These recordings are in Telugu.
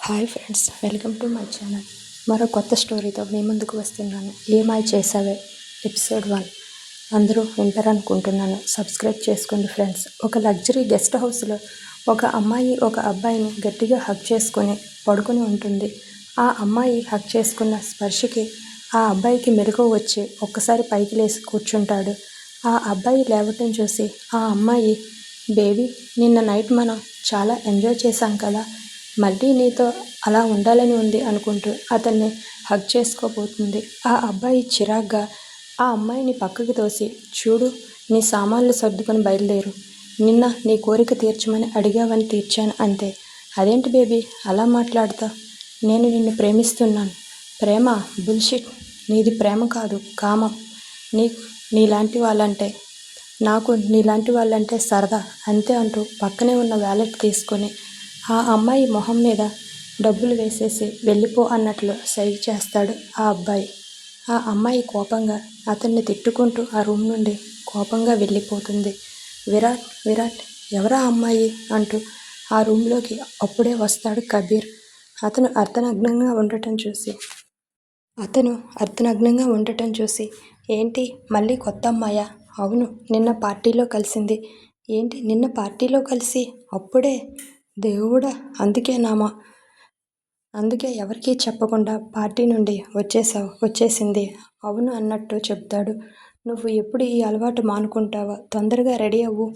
Hi friends, welcome to my channel. మరో కొత్త స్టోరీతో మీ ముందుకు వస్తున్నాను. ఏమాయ్ చేసావే ఎపిసోడ్ 1 అందరూ వింటారనుకుంటున్నాను. సబ్స్క్రైబ్ చేసుకోండి ఫ్రెండ్స్. ఒక లగ్జరీ గెస్ట్ హౌస్లో ఒక అమ్మాయి ఒక అబ్బాయిని గట్టిగా హగ్ చేసుకొని పడుకొని ఉంటుంది. ఆ అమ్మాయి హగ్ చేసుకున్న స్పర్శకి ఆ అబ్బాయికి మెలకువ వచ్చి ఒక్కసారి పైకి లేచి కూర్చుంటాడు. ఆ అబ్బాయి లేవటం చూసి ఆ అమ్మాయి, బేబీ, నిన్న నైట్ మనం చాలా ఎంజాయ్ చేశాం కదా, మళ్ళీ నీతో అలా ఉండాలని ఉంది అనుకుంటూ అతన్ని హగ్ చేసుకోబోతుంది. ఆ అబ్బాయి చిరాగ్గా ఆ అమ్మాయిని పక్కకి తోసి, చూడు, నీ సామాన్లు సర్దుకొని బయలుదేరు. నిన్న నీ కోరిక తీర్చమని అడిగావని తీర్చాను అంతే. అదేంటి బేబీ అలా మాట్లాడతా? నేను నిన్ను ప్రేమిస్తున్నాను. ప్రేమ బుల్షిట్. నీది ప్రేమ కాదు, కామం. నీ నీలాంటి వాళ్ళంటే నాకు నీలాంటి వాళ్ళంటే సరదా అంతే అంటూ పక్కనే ఉన్న వ్యాలెట్ తీసుకొని ఆ అమ్మాయి మొహం మీద డబ్బులు వేసేసి వెళ్ళిపో అన్నట్లు సైగ చేస్తాడు ఆ అబ్బాయి. ఆ అమ్మాయి కోపంగా అతన్ని తిట్టుకుంటూ ఆ రూమ్ నుండి కోపంగా వెళ్ళిపోతుంది. విరాట్, విరాట్, ఎవరా అమ్మాయి అంటూ ఆ రూమ్లోకి అప్పుడే వస్తాడు కబీర్. అతను అర్ధనగ్నంగా ఉండటం చూసి, ఏంటి మళ్ళీ కొత్త అమ్మాయా? అవును, నిన్న పార్టీలో కలిసింది. ఏంటి నిన్న పార్టీలో కలిసి అప్పుడే? దేవుడా, అందుకే ఎవరికీ చెప్పకుండా పార్టీ నుండి వచ్చేసింది. అవును అన్నట్టు చెప్తాడు. నువ్వు ఎప్పుడు ఈ అలవాటు మానుకుంటావా? తొందరగా రెడీ అవ్వు.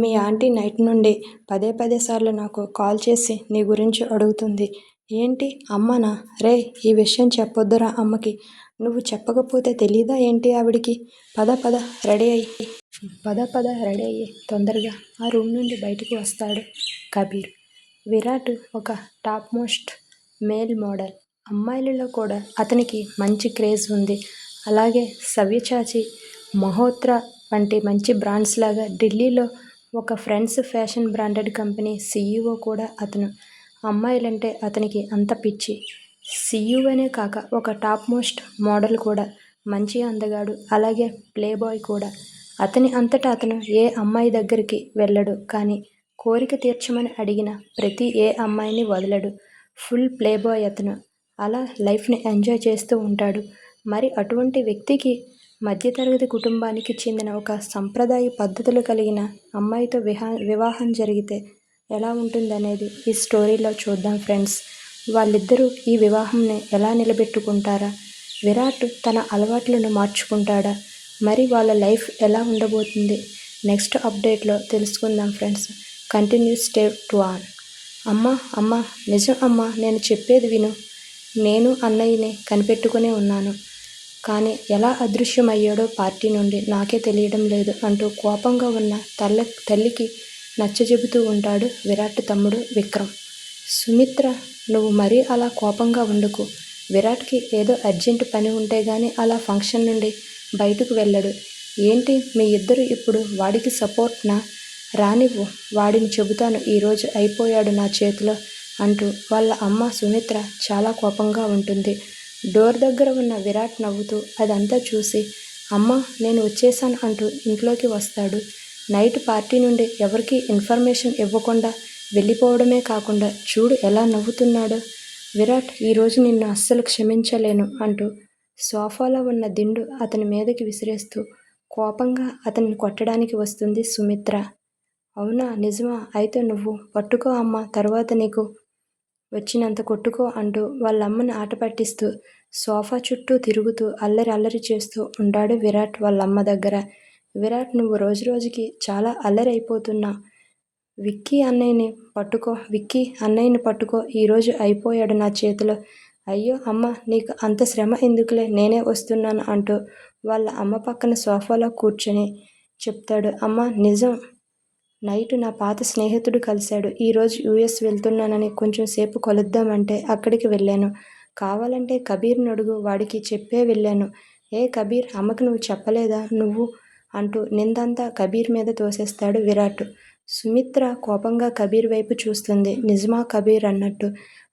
మీ ఆంటీ నైట్ నుండి పదే సార్లు నాకు కాల్ చేసి నీ గురించి అడుగుతుంది. ఏంటి, అమ్మనా? రే, ఈ విషయం చెప్పొద్దురా అమ్మకి. నువ్వు చెప్పకపోతే తెలీదా ఏంటి ఆవిడికి? పద రెడీ అయ్యి తొందరగా ఆ రూమ్ నుండి బయటకు వస్తాడు కబీర్. విరాట్ ఒక టాప్ మోస్ట్ మేల్ మోడల్. అమ్మాయిలలో కూడా అతనికి మంచి క్రేజ్ ఉంది. అలాగే సవ్యసాచి, మల్హోత్రా వంటి మంచి బ్రాండ్స్ లాగా ఢిల్లీలో ఒక friends fashion branded company CEO కూడా అతను. అమ్మాయిలంటే అతనికి అంత పిచ్చి. CEO కాక ఒక టాప్ మోస్ట్ మోడల్ కూడా, మంచి అందగాడు, అలాగే ప్లే బాయ్ కూడా. అతని అంతటా అతను ఏ అమ్మాయి దగ్గరికి వెళ్ళడు, కానీ కోరిక తీర్చమని అడిగిన ప్రతి ఏ అమ్మాయిని వదలడు. ఫుల్ ప్లే బాయ్ అతను. అలా లైఫ్ని ఎంజాయ్ చేస్తూ ఉంటాడు. మరి అటువంటి వ్యక్తికి మధ్యతరగతి కుటుంబానికి చెందిన ఒక సంప్రదాయ పద్ధతులు కలిగిన అమ్మాయితో వివాహం జరిగితే ఎలా ఉంటుందనేది ఈ స్టోరీలో చూద్దాం ఫ్రెండ్స్. వాళ్ళిద్దరూ ఈ వివాహంని ఎలా నిలబెట్టుకుంటారా? విరాట్ తన అలవాట్లను మార్చుకుంటాడా? మరి వాళ్ళ లైఫ్ ఎలా ఉండబోతుంది? నెక్స్ట్ అప్డేట్లో తెలుసుకుందాం friends. Continue stay to on. అమ్మా, నిజం అమ్మా, నేను చెప్పేది విను. నేను అన్నయ్యని కనిపెట్టుకునే ఉన్నాను, కానీ ఎలా అదృశ్యమయ్యాడో పార్టీ నుండి నాకే తెలియడం లేదు అంటూ కోపంగా ఉన్న తల్లికి నచ్చజెబుతూ ఉంటాడు విరాట్ తమ్ముడు విక్రమ్. సుమిత్ర, నువ్వు మరీ అలా కోపంగా ఉండకు. విరాట్కి ఏదో అర్జెంటు పని ఉంటే గానీ అలా ఫంక్షన్ నుండి బయటకు వెళ్ళడు. ఏంటి మీ ఇద్దరు ఇప్పుడు వాడికి సపోర్ట్నా? రానివ్వు, వాడిని చెబుతాను ఈరోజు అయిపోయాడు నా చేతిలో అంటూ వాళ్ళ అమ్మ సుమిత్ర చాలా కోపంగా ఉంటుంది. డోర్ దగ్గర ఉన్న విరాట్ నవ్వుతూ అదంతా చూసి, అమ్మా, నేను వచ్చేసాను అంటూ ఇంట్లోకి వస్తాడు. నైట్ పార్టీ నుండి ఎవరికీ ఇన్ఫర్మేషన్ ఇవ్వకుండా వెళ్ళిపోవడమే కాకుండా చూడు ఎలా నవ్వుతున్నాడో. విరాట్, ఈరోజు నిన్ను అస్సలు క్షమించలేను అంటూ సోఫాలో ఉన్న దిండు అతని మీదకి విసిరేస్తూ కోపంగా అతన్ని కొట్టడానికి వస్తుంది సుమిత్ర. అవునా, నిజమా? అయితే నువ్వు పట్టుకో అమ్మా, తర్వాత నీకు వచ్చినంత కొట్టుకో అంటూ వాళ్ళమ్మని ఆట పట్టిస్తూ సోఫా చుట్టూ తిరుగుతూ అల్లరి చేస్తూ ఉంటాడు విరాట్ వాళ్ళమ్మ దగ్గర. విరాట్, నువ్వు రోజుకి చాలా అల్లరి అయిపోతున్నా. విక్కీ అన్నయ్యని పట్టుకో, ఈరోజు అయిపోయాడు నా చేతిలో. అయ్యో అమ్మ, నీకు అంత శ్రమ ఎందుకులే, నేనే వస్తున్నాను అంటూ వాళ్ళ అమ్మ పక్కన సోఫాలో కూర్చొని చెప్తాడు. అమ్మ, నిజం, నైట్ నా పాత స్నేహితుడు కలిశాడు. ఈరోజు US వెళ్తున్నానని కొంచెం సేపు కలుద్దామంటే అక్కడికి వెళ్ళాను. కావాలంటే కబీర్ని అడుగు, వాడికి చెప్పే వెళ్ళాను. ఏ కబీర్, అమ్మకి నువ్వు చెప్పలేదా నువ్వు అంటూ నిందంతా కబీర్ మీద తోసేస్తాడు విరాట్. సుమిత్ర కోపంగా కబీర్ వైపు చూస్తుంది, నిజమా కబీర్ అన్నట్టు.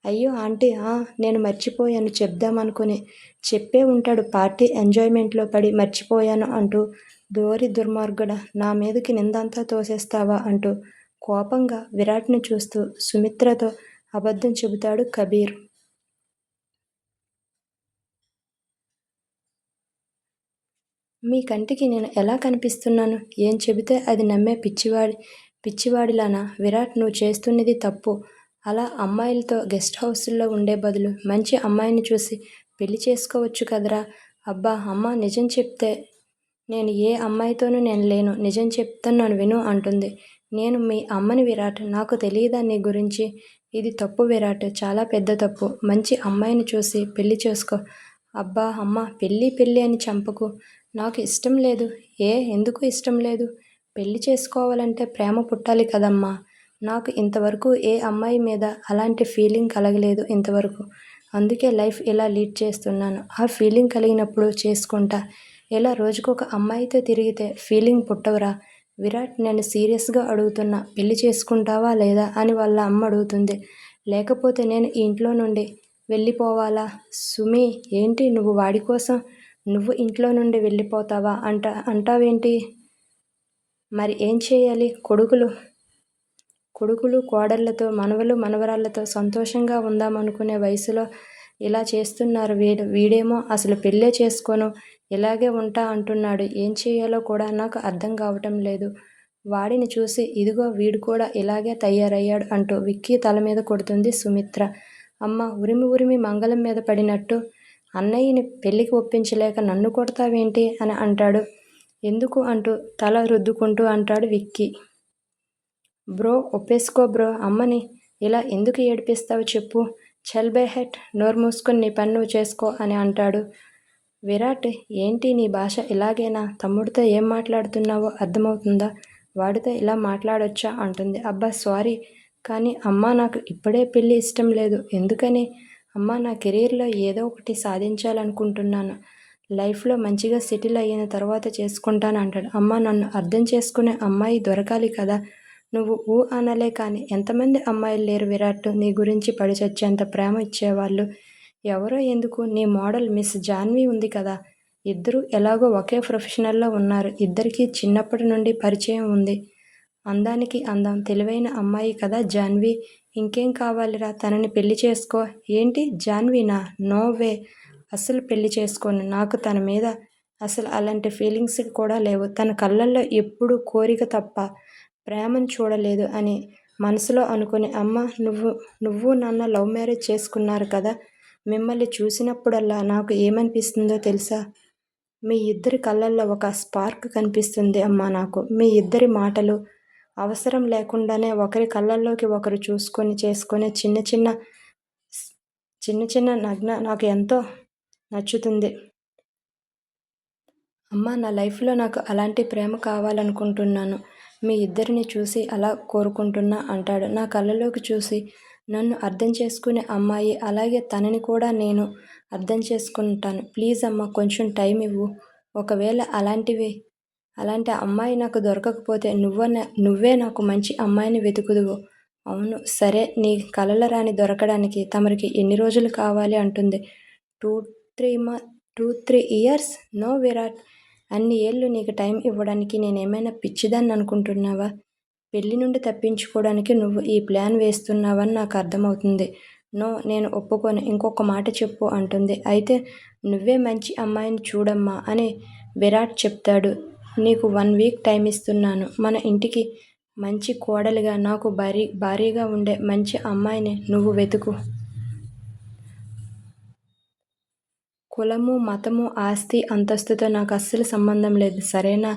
అయ్యో ఆంటీ, నేను మర్చిపోయాను చెప్దామనుకుని. చెప్పే ఉంటాడు, పార్టీ ఎంజాయ్మెంట్లో పడి మర్చిపోయాను అంటూ. దోరి దుర్మార్గుడా, నా మీదకి నిందంతా తోసేస్తావా అంటూ కోపంగా విరాట్ని చూస్తూ సుమిత్రతో అబద్ధం చెబుతాడు కబీర్. మీ కంటికి నేను ఎలా కనిపిస్తున్నాను? ఏం చెబితే అది నమ్మే పిచ్చివాడిలానా? విరాట్, నువ్వు చేస్తున్నది తప్పు. అలా అమ్మాయిలతో గెస్ట్ హౌసుల్లో ఉండే బదులు మంచి అమ్మాయిని చూసి పెళ్లి చేసుకోవచ్చు కదరా. అబ్బా అమ్మ, నిజం చెప్తే నేను ఏ అమ్మాయితోనూ నేను లేను. నిజం చెప్తున్నాను విను అంటుంది. నేను మీ అమ్మని విరాట్. నాకు తెలియదా నీ గురించి? ఇది తప్పు విరాట్, చాలా పెద్ద తప్పు. మంచి అమ్మాయిని చూసి పెళ్లి చేసుకో. అబ్బా అమ్మ, పెళ్ళి అని చంపకు. నాకు ఇష్టం లేదు. ఎందుకు ఇష్టం లేదు? పెళ్లి చేసుకోవాలంటే ప్రేమ పుట్టాలి కదమ్మా. నాకు ఇంతవరకు ఏ అమ్మాయి మీద అలాంటి ఫీలింగ్ కలగలేదు ఇంతవరకు. అందుకే లైఫ్ ఇలా లీడ్ చేస్తున్నాను. ఆ ఫీలింగ్ కలిగినప్పుడు చేసుకుంటా. ఇలా రోజుకొక అమ్మాయితో తిరిగితే ఫీలింగ్ పుట్టవురా. విరాట్, నేను సీరియస్గా అడుగుతున్నా. పెళ్లి చేసుకుంటావా లేదా అని వాళ్ళ అమ్మ అడుగుతుంది. లేకపోతే నేను ఈ ఇంట్లో నుండి వెళ్ళిపోవాలా? సుమి, ఏంటి నువ్వు వాడి కోసం నువ్వు ఇంట్లో నుండి వెళ్ళిపోతావా అంటావేంటి? మరి ఏం చేయాలి? కొడుకులు కోడళ్లతో, మనవలు మనవరాళ్లతో సంతోషంగా ఉందామనుకునే వయసులో ఇలా చేస్తున్నారు. వీడేమో అసలు పెళ్ళే చేసుకోను, ఇలాగే ఉంటా అంటున్నాడు. ఏం చేయాలో కూడా నాకు అర్థం కావటం లేదు. వాడిని చూసి ఇదిగో వీడు కూడా ఇలాగే తయారయ్యాడు అంటూ విక్కీ తల మీద కొడుతుంది సుమిత్ర. అమ్మ, ఉరిమి మంగళం మీద పడినట్టు అన్నయ్యని పెళ్లికి ఒప్పించలేక నన్ను కొడతావేంటి అని అంటాడు. ఎందుకు అంటూ తల రుద్దుకుంటూ అంటాడు విక్కీ. Bro, ఒప్పేసుకో bro. అమ్మని ఇలా ఎందుకు ఏడిపిస్తావు చెప్పు. చల్ బెహెట్, నోరు మూసుకొని నీ పని నువ్వు చేసుకో అని అంటాడు. విరాట్, ఏంటి నీ భాష ఇలాగేనా? తమ్ముడితో ఏం మాట్లాడుతున్నావో అర్థమవుతుందా? వాడితో ఇలా మాట్లాడొచ్చా అంటుంది. అబ్బా సారీ, కానీ అమ్మా నాకు ఇప్పుడే పెళ్ళి ఇష్టం లేదు. ఎందుకని? అమ్మా, నా కెరీర్లో ఏదో ఒకటి సాధించాలనుకుంటున్నాను. లైఫ్లో మంచిగా సెటిల్ అయిన తర్వాత చేసుకుంటాను అంటాడు. అమ్మ, నన్ను అర్థం చేసుకునే అమ్మాయి దొరకాలి కదా. నువ్వు ఊ అనలే కానీ ఎంతమంది అమ్మాయిలు లేరు విరాట్ నీ గురించి పడి చచ్చేంత ప్రేమ ఇచ్చేవాళ్ళు. ఎవరో ఎందుకు, నీ మోడల్ మిస్ జాన్వి ఉంది కదా. ఇద్దరూ ఎలాగో ఒకే ప్రొఫెషనల్లో ఉన్నారు. ఇద్దరికీ చిన్నప్పటి నుండి పరిచయం ఉంది. అందానికి అందం, తెలివైన అమ్మాయి కదా జాన్వి. ఇంకేం కావాలిరా, తనని పెళ్లి చేసుకో. ఏంటి జాన్వీనా? నో వే, అస్సలు పెళ్లి చేసుకోను. నాకు తన మీద అసలు అలాంటి ఫీలింగ్స్ కూడా లేవు. తన కళ్ళల్లో ఎప్పుడూ కోరిక తప్ప ప్రేమను చూడలేదు అని మనసులో అనుకుని, అమ్మ, నువ్వు నాన్న లవ్ మ్యారేజ్ చేసుకున్నారు కదా. మిమ్మల్ని చూసినప్పుడల్లా నాకు ఏమనిపిస్తుందో తెలుసా? మీ ఇద్దరి కళ్ళల్లో ఒక స్పార్క్ కనిపిస్తుంది అమ్మా నాకు. మీ ఇద్దరి మాటలు అవసరం లేకుండానే ఒకరి కళ్ళల్లోకి ఒకరు చూసుకొని చేసుకునే చిన్న చిన్న నగ్న నాకు ఎంతో నచ్చుతుంది. అమ్మ, నా లైఫ్లో నాకు అలాంటి ప్రేమ కావాలనుకుంటున్నాను. మీ ఇద్దరిని చూసి అలా కోరుకుంటున్నా అంటాడు. నా కళ్ళలోకి చూసి నన్ను అర్థం చేసుకునే అమ్మాయి, అలాగే తనని కూడా నేను అర్థం చేసుకుంటాను. ప్లీజ్ అమ్మ, కొంచెం టైం ఇవ్వు. ఒకవేళ అలాంటి అమ్మాయి నాకు దొరకకపోతే నువ్వే నాకు మంచి అమ్మాయిని వెతుకుదువు. అవును సరే, నీ కలల రాణి దొరకడానికి తమరికి ఎన్ని రోజులు కావాలి అంటుంది. 2-3 ఇయర్స్. నో విరాట్, అన్ని ఏళ్ళు నీకు టైం ఇవ్వడానికి నేనేమైనా పిచ్చిదాన్ని అనుకుంటున్నావా? పెళ్లి నుండి తప్పించుకోవడానికి నువ్వు ఈ ప్లాన్ వేస్తున్నావని నాకు అర్థమవుతుంది. నో, నేను ఒప్పుకోను. ఇంకొక మాట చెప్పు అంటుంది. అయితే నువ్వే మంచి అమ్మాయిని చూడమ్మా అని విరాట్ చెప్తాడు. నీకు 1 వీక్ టైం ఇస్తున్నాను. మన ఇంటికి మంచి కోడలిగా, నాకు భారీగా ఉండే మంచి అమ్మాయిని నువ్వు వెతుకు. కులము, మతము, ఆస్తి, అంతస్తుతో నాకు అస్సలు సంబంధం లేదు, సరేనా?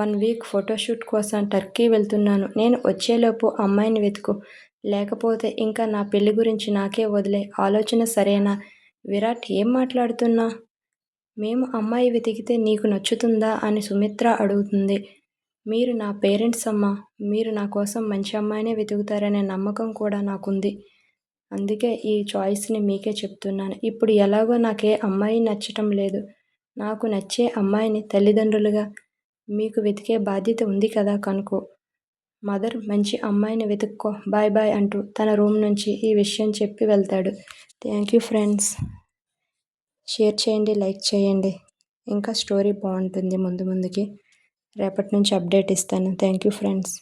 1 వీక్ ఫోటోషూట్ కోసం టర్కీ వెళ్తున్నాను. నేను వచ్చేలోపు అమ్మాయిని వెతుకు. లేకపోతే ఇంకా నా పెళ్లి గురించి నాకే వదిలే. ఆలోచన సరేనా? విరాట్, ఏం మాట్లాడుతున్నా? మేము అమ్మాయి వెతికితే నీకు నచ్చుతుందా అని సుమిత్ర అడుగుతుంది. మీరు నా పేరెంట్స్ అమ్మా. మీరు నా కోసం మంచి అమ్మాయినే వెతుకుతారనే నమ్మకం కూడా నాకుంది. అందుకే ఈ చాయిస్ని మీకే చెప్తున్నాను. ఇప్పుడు ఎలాగో నాకే అమ్మాయి నచ్చటం లేదు. నాకు నచ్చే అమ్మాయిని తల్లిదండ్రులుగా మీకు వెతికే బాధ్యత ఉంది కదా. కనుకో మదర్, మంచి అమ్మాయిని వెతుక్కో. బాయ్ బాయ్ అంటూ తన రూమ్ నుంచి ఈ విషయం చెప్పి వెళ్తాడు. Thank you friends. షేర్ చేయండి, లైక్ చేయండి. ఇంకా స్టోరీ బాగుంటుంది ముందుకి. రేపటి నుంచి అప్డేట్ ఇస్తాను. Thank you friends.